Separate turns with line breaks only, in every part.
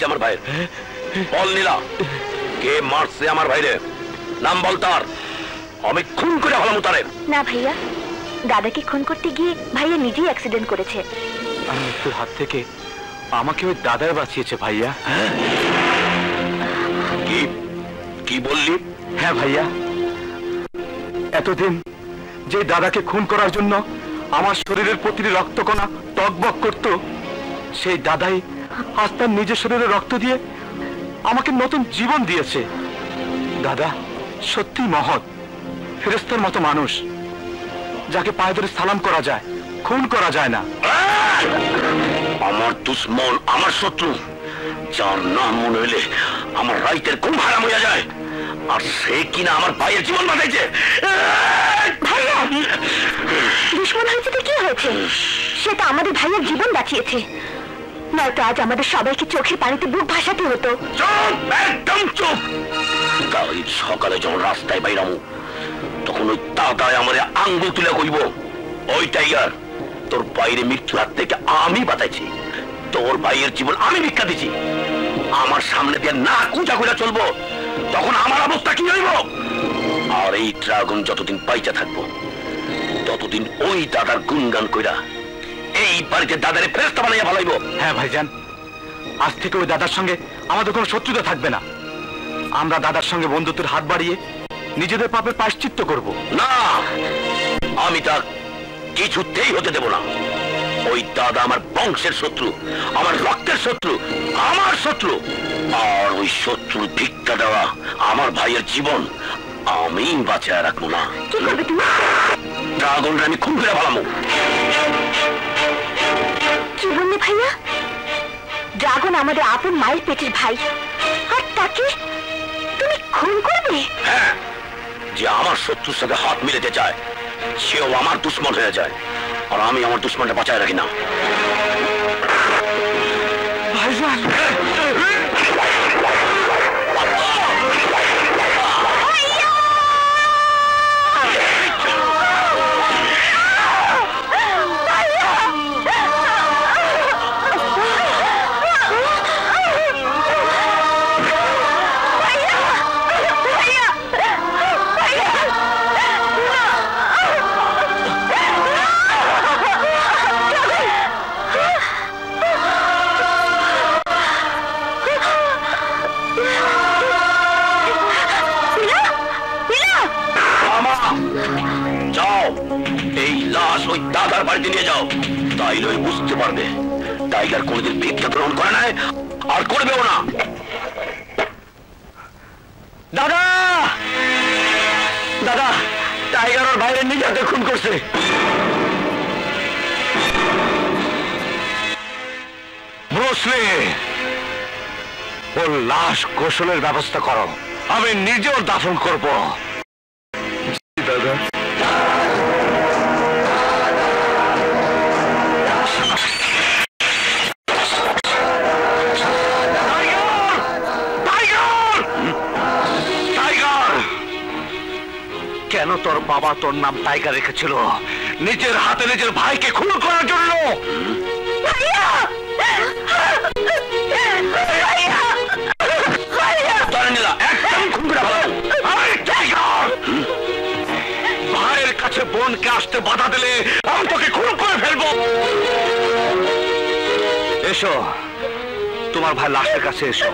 আমার ভাইয়ের? বল নীলা, কে মারছে আমার ভাইরে? নাম বল তার, আমি খুন করে হলাম তারে।
না ভাইয়া, দাদাকে খুন করতে গিয়ে ভাইয়া নিজেই অ্যাক্সিডেন্ট করেছে।
আর মৃত্যুর হাত থেকে আমাকে ওই দাদাই বাঁচিয়েছে ভাইয়া।
কি কি বললি?
হ্যাঁ ভাইয়া, এতদিন যে দাদাকে খুন করার জন্য আমার শরীরের প্রতিটি রক্তকণা টকবক করত, সেই দাদাই আজ তার নিজের শরীরে রক্ত দিয়ে আমাকে নতুন জীবন দিয়েছে। দাদা সত্যি মহৎ, ফেরেশতার মতো মানুষ, যাকে পায়ে ধরে সালাম করা যায়, খুন করা যায় না।
আমার দুশ্মন, আমার শত্রু, যার নাম মনে হইলে আমার রাইতের ঘুম হারাম হইয়া যায়, আর সে কিনা আমার ভাইয়ের জীবন বাঁচাইছে।
ভাইয়া দুশ্মন হয়েছে তো কি হয়েছে, সে তো আমাদের ভাইয়ের জীবন বাঁচিয়েছে, নয়তো আজ আমাদের সবাইকে চোখের পানিতে বুক ভাসাতে হতো।
চুপ, একদম চুপ। কাল সকালে যখন রাস্তায় বাইরামু, তখন ওই দাদায় আমার আঙ্গুল তুলে কইব, ওই টাইগার, তোর বাইরে মৃত্যুর হাত থেকে আমি বাঁচাইছি, তোর ভাইয়ের জীবন আমি ভিক্ষা দিছি। আমার সামনে দিয়ে না কুচা করে চলবো, তখন আমার অবস্থা কি হইব? আর এই ড্রাগন যতদিন পাইচা থাকবো, ততদিন ওই দাদার গুণগান কইরা এই বাড়িতে দাদারে ফেরেশতা বানাইয়া ভালাইব।
হ্যাঁ ভাইজান, আজ থেকে ওই দাদার সঙ্গে আমাদের কোনো শত্রুতা থাকবে না। আমরা দাদার সঙ্গে বন্ধুত্বের হাত বাড়িয়ে নিজেদের পাপের প্রায়শ্চিত্ত করব।
না, আমি তা কিছুতেই হতে দেব না। ওই দাদা আমার বংশের শত্রু, আমার রক্তের শত্রু, আমার শত্রু। আর ওই শত্রুর ভিক্ষা দেওয়া আমার ভাইয়ের জীবন আমি বাঁচায় রাখবো না।
কি করবে তুমি?
ড্রাগনটা আমি খুন করে ফেলামো।
কি বললে ভাইয়া? ড্রাগন আমাদের আপন মায়ের পেটের ভাই, আর তাকে তুমি খুন করবে?
হ্যাঁ, যে আমার শত্রুর সাথে হাত মিলাতে চায়, সেও আমার দুশ্মন হয়ে যায়, আর আমি আমার দুশ্মনটা বাঁচায় রাখি না।
ভাইজান,
ওই দাদার বাড়িতে নিয়ে যাও, তাইলে ওই বুঝতে পারবে টাইগার কোনদিন ভিক্ষা গ্রহণ করে নাই, আর করবেও না।
দাদা, দাদা, টাইগার ওর ভাইয়ের নিজে হাতে খুন করছে। ব্রুসলি, ওর লাশ গোসলের ব্যবস্থা করো, আমি নিজেও দাফন করব। দাদা, কেন তোর বাবা তোর নাম টাইগার রেখেছিল? নিজের হাতে নিজের ভাইকে খুন করার জন্য। ভাইয়ের কাছে বোনকে আসতে বাধা দিলে আমি তোকে খুন করে ফেলবো। এসো, তোমার ভাই লাশের কাছে এসো।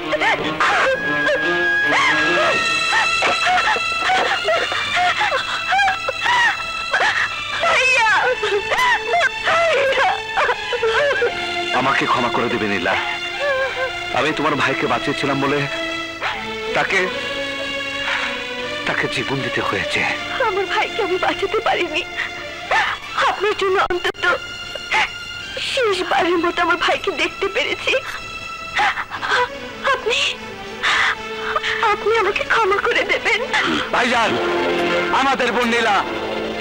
আমাকে ক্ষমা করে দেবে নীলা, আমি তোমার ভাইকে বাঁচিয়েছিলাম বলে তাকে জীবন দিতে হয়েছে।
আমার ভাইকে আমি বাঁচাতে পারিনি, আপনার জন্য অন্তত শেষবারের মতো আমার ভাইকে দেখতে পেরেছি। আপনি আমাকে ক্ষমা করে দেবেন।
ভাইজান, আমাদের বোন নীলা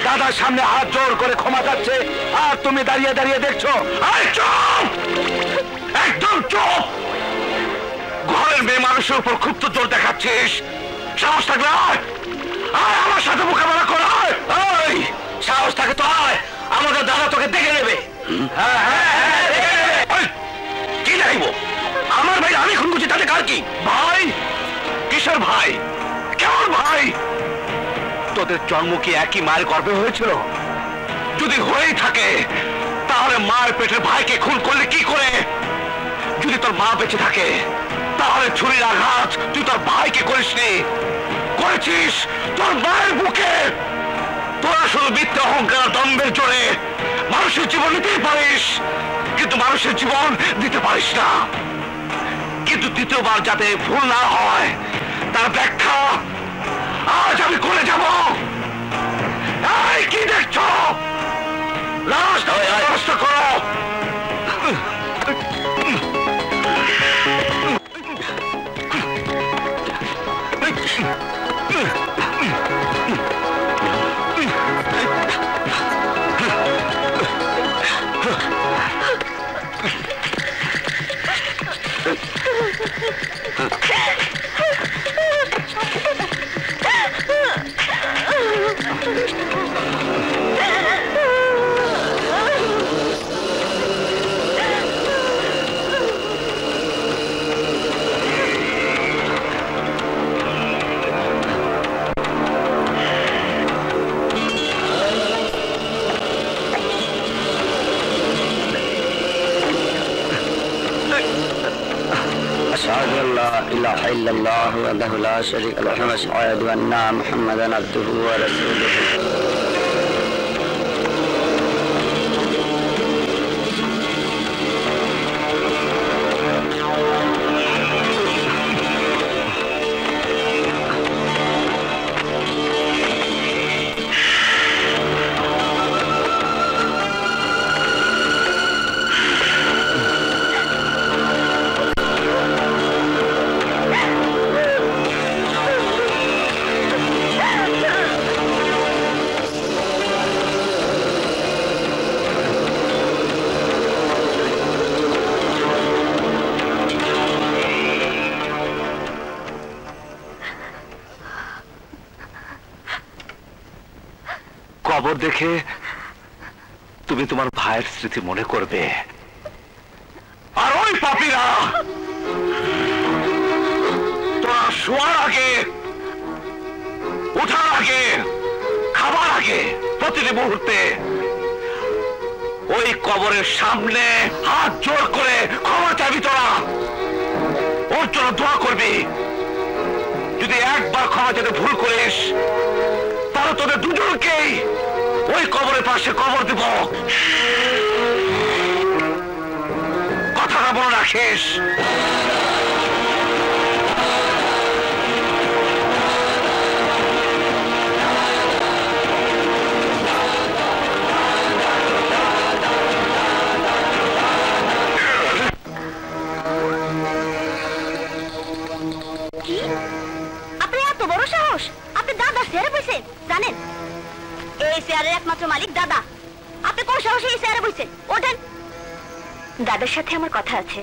দাদার সামনে হাত জোর করে ক্ষমা চাচ্ছে, আর তুমি দাঁড়িয়ে দাঁড়িয়ে দেখছো। একদম চুপ! ঘরের মেয়ে মানুষের উপর খুব তো জোর দেখাচ্ছিস, সাহস থাকলে আয়, আমার সাথে মোকাবেলা কর। সাহস থাকে তো আয়, আমাদের দাদা তোকে দেখে নেবে। কি দেখাইব? আমার ভাই আমি খুন করছি ভাই? কেমন ভাই? তোদের জন্ম কি একই মায়ের গর্ভে হয়েছিল? যদি হয়েই থাকে তাহলে মায়ের পেটের ভাইকে খুন করলে কি করে? যদি তোর মা বেঁচে থাকে তাহলে ছুরির আঘাত তুই তোর ভাইকে করিসনি, করেছিস তোর মায়ের বুকে। তোরা শুধু মিথ্যে অহংকার দম্ভের জোরে মানুষের জীবন নিতেই পারিস, কিন্তু মানুষের জীবন দিতে পারিস না। কিন্তু দ্বিতীয়বার যাতে ভুল না হয় তার ব্যাখ্যা আজ আমি করে যাব। এই কি দেখছো? লাশ নষ্ট করো।
أشهد أن لا إله إلا الله وحده لا شريك له وأشهد أن محمدا عبده ورسوله
কবর দেখে তুমি তোমার ভাইয়ের স্মৃতি মনে করবে, আর ওই পাপীরা তোরা শোয়ার আগে, ওঠার আগে, খাবার আগে প্রতিটি মুহূর্তে ওই কবরের সামনে হাত জোর করে ক্ষমা চাবি, তোরা ওর জন্য দোয়া করবি। যদি একবার ক্ষমা চাইতে ভুল করিস তাহলে তোদের দুজনকেই ওই কবরের পাশে কবর দিব। কথাটা মনে রাখিস।
কি? আপনার এত বড় সাহস? আপনি দাদা চেয়ারে বসে জানেন? এই চেয়ারের একমাত্র মালিক দাদা। আপনি কোন সাহসে এই চেয়ারে বসেন? ওঠেন। দাদার সাথে আমার কথা আছে।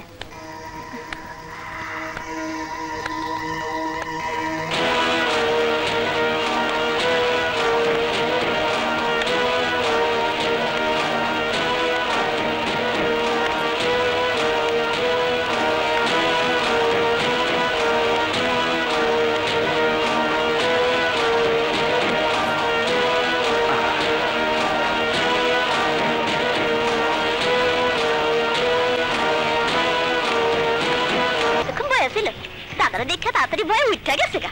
দাদারা দেখে তাড়াতাড়ি ভয়ে উঠে গেছে গা।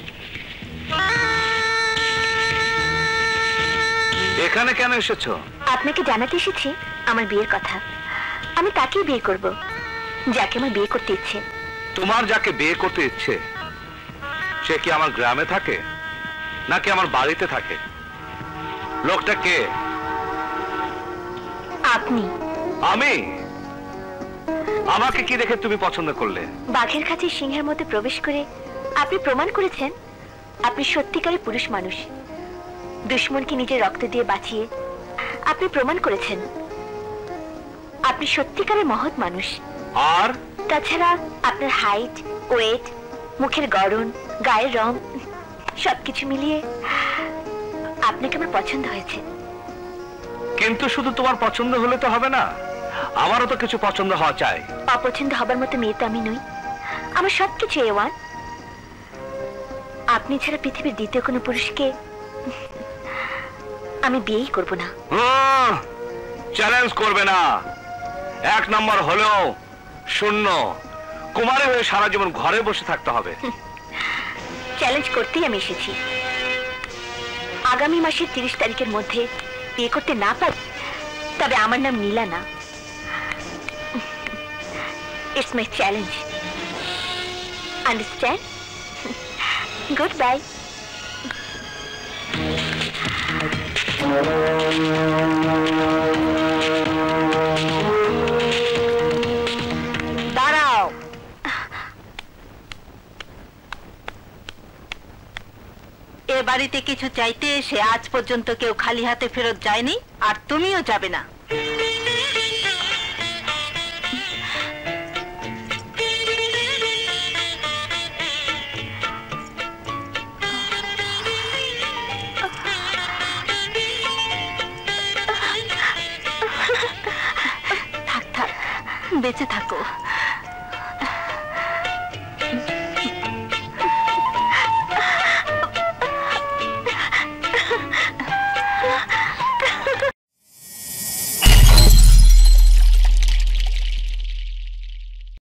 এখানে কেন এসেছো?
আপনাকে জানাতে এসেছি আমার বিয়ের কথা। আমি তাকেই বিয়ে করব যাকে আমার বিয়ে করতে ইচ্ছে।
তোমার যাকে বিয়ে করতে ইচ্ছে সে কি আমার গ্রামে থাকে নাকি আমার বাড়িতে থাকে? লোকটা কে?
আপনি।
আমি? আমাকে কি দেখে তুমি পছন্দ করলে?
বাঘের কাছে সিংহের মধ্যে প্রবেশ করে আপনি প্রমাণ করেছেন আপনি সত্যিকারের পুরুষ মানুষ। দুশ্মনকে নিজের রক্ত দিয়ে বাঁচিয়ে আপনি প্রমাণ করেছেন আপনি সত্যিকারের মহৎ মানুষ।
আর
তাছাড়া আপনার হাইট, ওয়েট, মুখের গড়ন, গায়ের রং সবকিছু মিলিয়ে আপনাকে আমার পছন্দ হয়েছে।
কিন্তু শুধু তোমার পছন্দ হলে তো হবে না, আমারও তো কিছু পছন্দ হওয়া চাই।
অপছন্দ হবার মতো মেয়ে তো আমি নই। আমার সবকিছু A1। আপনি ছাড়া পৃথিবীর দ্বিতীয় কোনো পুরুষকে আমি বিয়েই করব না।
চ্যালেঞ্জ করবে না। 1 নম্বর হলেও শূন্য, কুমারী হয়ে সারা জীবন ঘরে বসে থাকতে হবে।
চ্যালেঞ্জ করতেই আমি এসেছি। আগামী মাসের 30 তারিখের মধ্যে বিয়ে করতে না পারি তবে আমার নাম নীলা না। It's my challenge, understand? Good bye.
দাঁড়াও, এ বাড়িতে কিছু চাইতে এসে আজ পর্যন্ত কেউ খালি হাতে ফেরত যায়নি, আর তুমিও যাবে না। থাক থাক, বেঁচে থাকো।